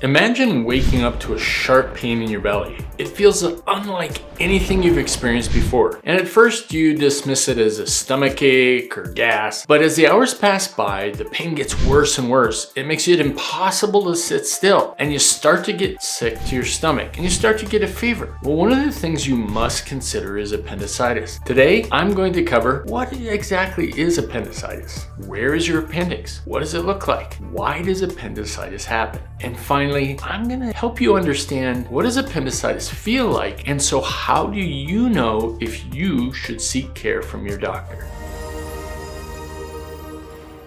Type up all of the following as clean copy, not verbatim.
Imagine waking up to a sharp pain in your belly. It feels unlike anything you've experienced before. And at first you dismiss it as a stomach ache or gas, but as the hours pass by, the pain gets worse and worse. It makes it impossible to sit still, and you start to get sick to your stomach, and you start to get a fever. Well, one of the things you must consider is appendicitis. Today, I'm going to cover what exactly is appendicitis. Where is your appendix? What does it look like? Why does appendicitis happen? And finally, I'm going to help you understand what does appendicitis feel like, and so how do you know if you should seek care from your doctor?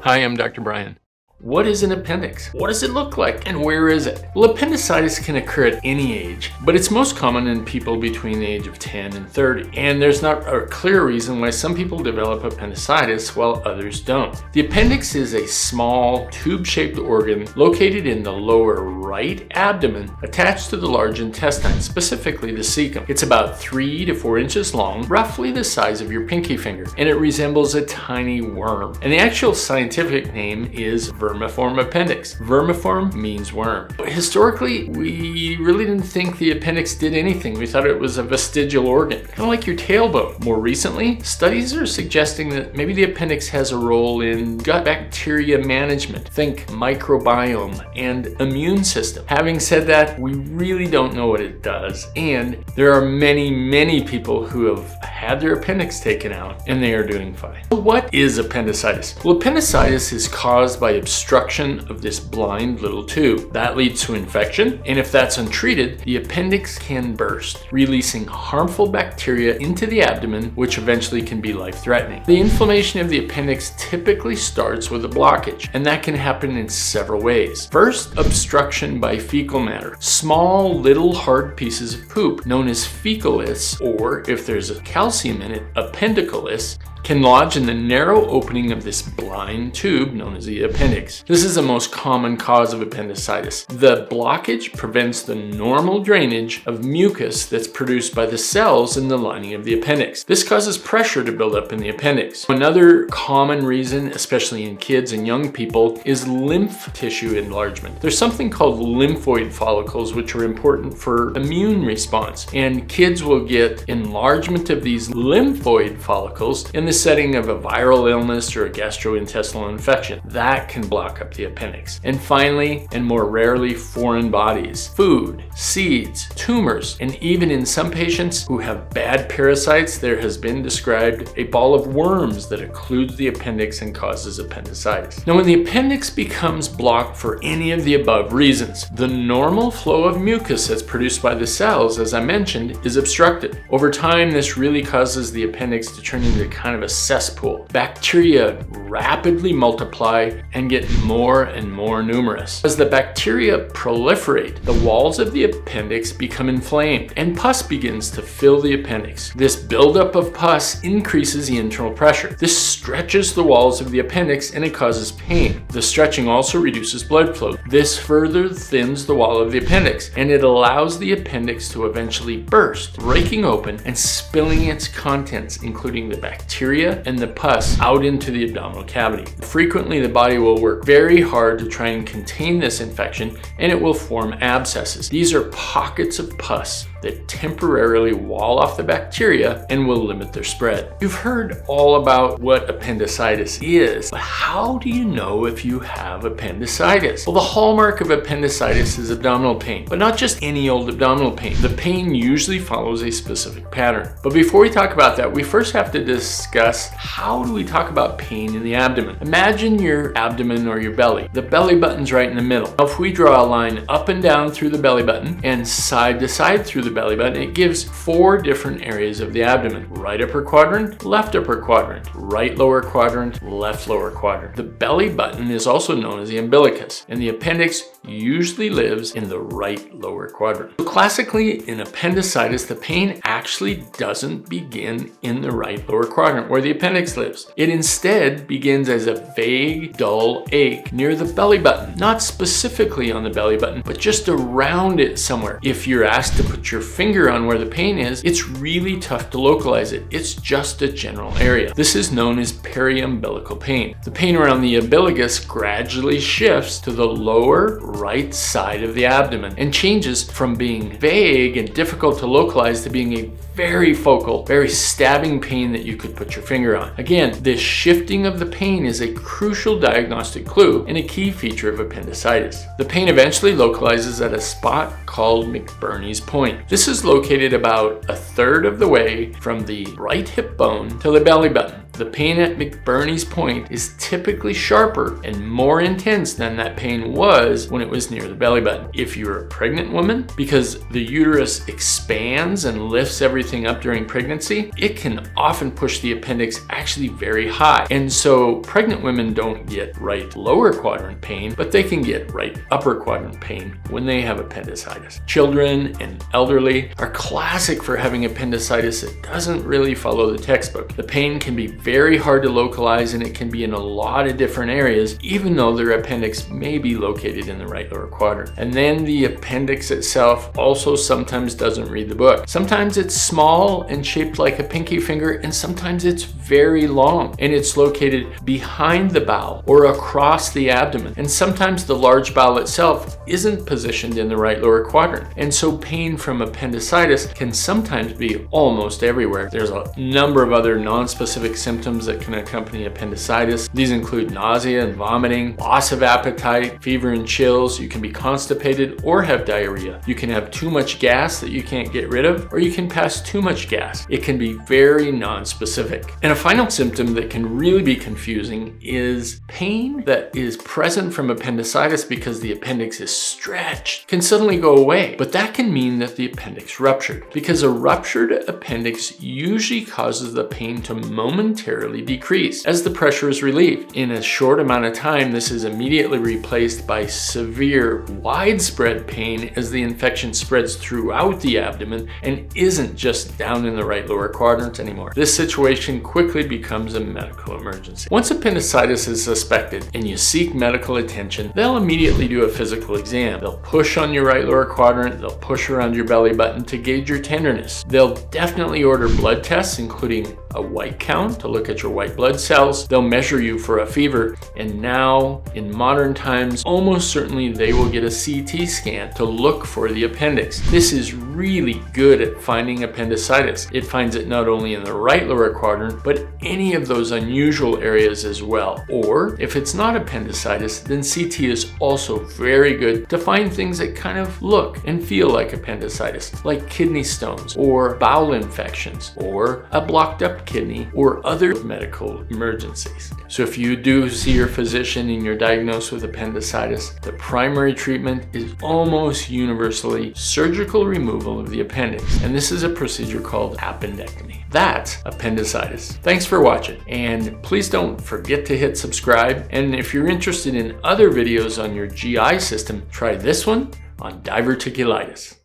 Hi, I'm Dr. Brian. What is an appendix? What does it look like? And where is it? Well, appendicitis can occur at any age, but it's most common in people between the age of 10 and 30. And there's not a clear reason why some people develop appendicitis while others don't. The appendix is a small tube-shaped organ located in the lower right abdomen attached to the large intestine, specifically the cecum. It's about 3 to 4 inches long, roughly the size of your pinky finger, and it resembles a tiny worm. And the actual scientific name is vermiform appendix. Vermiform means worm. But historically, we really didn't think the appendix did anything. We thought it was a vestigial organ, kind of like your tailbone. More recently, studies are suggesting that maybe the appendix has a role in gut bacteria management. Think microbiome and immune system. Having said that, we really don't know what it does, and there are many people who have had their appendix taken out and they are doing fine. So what is appendicitis? Well, appendicitis is caused by obstruction of this blind little tube. That leads to infection, and if that's untreated, the appendix can burst, releasing harmful bacteria into the abdomen, which eventually can be life-threatening. The inflammation of the appendix typically starts with a blockage, and that can happen in several ways. First, obstruction by fecal matter. Small, little hard pieces of poop, known as fecaliths, or if there's a calcium in it, appendicoliths, can lodge in the narrow opening of this blind tube known as the appendix. This is the most common cause of appendicitis. The blockage prevents the normal drainage of mucus that's produced by the cells in the lining of the appendix. This causes pressure to build up in the appendix. Another common reason, especially in kids and young people, is lymph tissue enlargement. There's something called lymphoid follicles which are important for immune response, and kids will get enlargement of these lymphoid follicles in the setting of a viral illness or a gastrointestinal infection. That can block up the appendix. And finally, and more rarely, foreign bodies, food, seeds, tumors, and even in some patients who have bad parasites, there has been described a ball of worms that occludes the appendix and causes appendicitis. Now, when the appendix becomes blocked for any of the above reasons, the normal flow of mucus that's produced by the cells, as I mentioned, is obstructed. Over time, this really causes the appendix to turn into kind of a cesspool. Bacteria rapidly multiply and get more and more numerous. As the bacteria proliferate, the walls of the appendix become inflamed and pus begins to fill the appendix. This buildup of pus increases the internal pressure. This stretches the walls of the appendix and it causes pain. The stretching also reduces blood flow. This further thins the wall of the appendix, and it allows the appendix to eventually burst, breaking open and spilling its contents, including the bacteria and the pus, out into the abdominal cavity. Frequently, the body will work very hard to try and contain this infection, and it will form abscesses. These are pockets of pus that temporarily wall off the bacteria and will limit their spread. You've heard all about what appendicitis is, but how do you know if you have appendicitis? Well, the hallmark of appendicitis is abdominal pain, but not just any old abdominal pain. The pain usually follows a specific pattern. But before we talk about that, we first have to discuss how do we talk about pain in the abdomen. Imagine your abdomen or your belly. The belly button's right in the middle. Now, if we draw a line up and down through the belly button and side to side through the belly button, it gives 4 different areas of the abdomen: right upper quadrant, left upper quadrant, right lower quadrant, left lower quadrant. The belly button is also known as the umbilicus, and the appendix usually lives in the right lower quadrant. So classically, in appendicitis, the pain actually doesn't begin in the right lower quadrant where the appendix lives. It instead begins as a vague, dull ache near the belly button, not specifically on the belly button, but just around it somewhere. If you're asked to put your finger on where the pain is, it's really tough to localize it. It's just a general area. This is known as periumbilical pain. The pain around the umbilicus gradually shifts to the lower right side of the abdomen and changes from being vague and difficult to localize to being a very focal, very stabbing pain that you could put your finger on. Again, this shifting of the pain is a crucial diagnostic clue and a key feature of appendicitis. The pain eventually localizes at a spot called McBurney's point. This is located about a third of the way from the right hip bone to the belly button. The pain at McBurney's point is typically sharper and more intense than that pain was when it was near the belly button. If you're a pregnant woman, because the uterus expands and lifts everything up during pregnancy, it can often push the appendix actually very high. And so pregnant women don't get right lower quadrant pain, but they can get right upper quadrant pain when they have appendicitis. Children and elderly are classic for having appendicitis that doesn't really follow the textbook. The pain can be very hard to localize, and it can be in a lot of different areas, even though their appendix may be located in the right lower quadrant. And then the appendix itself also sometimes doesn't read the book. Sometimes it's small and shaped like a pinky finger, and sometimes it's very long and it's located behind the bowel or across the abdomen. And sometimes the large bowel itself isn't positioned in the right lower quadrant. And so pain from appendicitis can sometimes be almost everywhere. There's a number of other non-specific symptoms that can accompany appendicitis. These include nausea and vomiting, loss of appetite, fever and chills. You can be constipated or have diarrhea. You can have too much gas that you can't get rid of, or you can pass too much gas. It can be very non-specific. And a final symptom that can really be confusing is pain that is present from appendicitis because the appendix is stretched can suddenly go away. But that can mean that the appendix ruptured, because a ruptured appendix usually causes the pain to momentarily decrease as the pressure is relieved. In a short amount of time, this is immediately replaced by severe, widespread pain as the infection spreads throughout the abdomen and isn't just down in the right lower quadrant anymore. This situation quickly becomes a medical emergency. Once appendicitis is suspected and you seek medical attention, they'll immediately do a physical exam. They'll push on your right lower quadrant, they'll push around your belly button to gauge your tenderness. They'll definitely order blood tests, including a white count to look at your white blood cells. They'll measure you for a fever, and now in modern times, almost certainly they will get a CT scan to look for the appendix. This is really good at finding appendicitis. It finds it not only in the right lower quadrant, but any of those unusual areas as well. Or if it's not appendicitis, then CT is also very good to find things that kind of look and feel like appendicitis, like kidney stones or bowel infections or a blocked up kidney or other medical emergencies. So if you do see your physician and you're diagnosed with appendicitis, the primary treatment is almost universally surgical removal of the appendix. And this is a procedure called appendectomy. That's appendicitis. Thanks for watching, and please don't forget to hit subscribe. And if you're interested in other videos on your GI system, try this one on diverticulitis.